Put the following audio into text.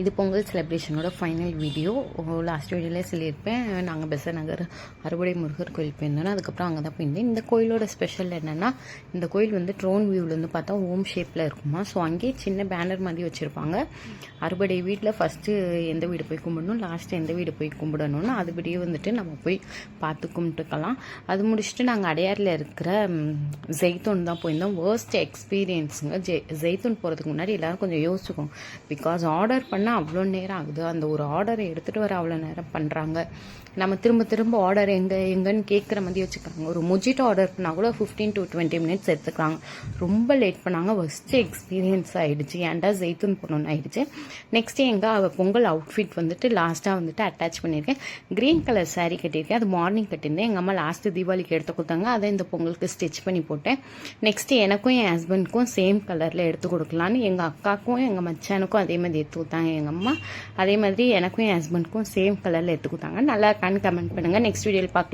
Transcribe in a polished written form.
இது Pongal செலிப்ரேஷனோட final video. Last வீடியோவில் சொல்லியிருப்பேன், நாங்கள் பெசன் நகர் அறுபடை முருகர் கோயில் போயிருந்தோன்னா அதுக்கப்புறம் அங்கே தான் போயிருந்தேன். இந்த கோயிலோட ஸ்பெஷல் என்னென்னா, இந்த கோயில் வந்து ட்ரோன் வியூவிலேருந்து பார்த்தா ஓம் ஷேப்பில் இருக்குமா. ஸோ அங்கேயே சின்ன பேனர் மாதிரி வச்சுருப்பாங்க. அறுபடை வீட்டில் ஃபஸ்ட்டு எந்த வீடு போய் கும்பிடணும், லாஸ்ட்டு எந்த வீடு போய் கும்பிடணும்னு அதுபடியே வந்துட்டு நம்ம போய் பார்த்து கும்பிட்டுக்கலாம். அது முடிச்சுட்டு நாங்கள் அடையாரில் இருக்கிற ஜெய்தூன் தான் போயிருந்தோம். வேர்ஸ்ட் எக்ஸ்பீரியன்ஸுங்க. ஜெய்தூன் போகிறதுக்கு முன்னாடி எல்லோரும் கொஞ்சம் யோசிச்சுக்கோங்க. பிகாஸ் ஆர்டர் பண்ணால் அவ்வளோ நேரம் ஆகுது. அந்த ஒரு ஆர்டரை எடுத்துகிட்டு வர அவ்வளோ நேரம் பண்ணுறாங்க. நம்ம திரும்ப திரும்ப ஆர்டர் எங்கன்னு கேட்குற மாதிரி வச்சுக்கிறாங்க. ஒரு மொஜிட்டோ ஆர்டர் பண்ணால் கூட 15 to 20 minutes எடுத்துக்கிறாங்க. ரொம்ப லேட் பண்ணாங்க. ஃபஸ்ட்டு எக்ஸ்பீரியன்ஸ் ஆகிடுச்சு. ஏன்டா ஜெய்தூன் போகணுன்னு ஆகிடுச்சு. நெக்ஸ்ட்டு எங்கள் பொங்கல் அவுட்ஃபிட் வந்துட்டு லாஸ்ட்டாக வந்துட்டு அட்டாச் பண்ணியிருக்கேன். க்ரீன் கலர் சாரீ கட்டியிருக்கேன். அது மார்னிங் கட்டியிருந்தேன். எங்கள் அம்மா லாஸ்ட்டு தீபாவளிக்கு எடுத்து கொடுத்தாங்க. அதை இந்த பொங்கலுக்கு ஸ்டிச் பண்ணி போட்டேன். நெக்ஸ்ட்டு எனக்கும் என் ஹஸ்பண்டுக்கும் சேம் கலரில் எடுத்து கொடுக்கலான்னு எங்கள் அக்காவுக்கும் எங்கள் மச்சானுக்கும் அதே மாதிரி எடுத்து கொடுத்தாங்க எங்கள் அம்மா. அதே மாதிரி எனக்கும் என் ஹஸ்பண்டுக்கும் சேம் கலரில் எடுத்து கொடுத்தாங்க. நல்லா இருக்கான்னு கமெண்ட் பண்ணுங்கள். நெக்ஸ்ட் வீடியோவில் பார்க்கலாம்.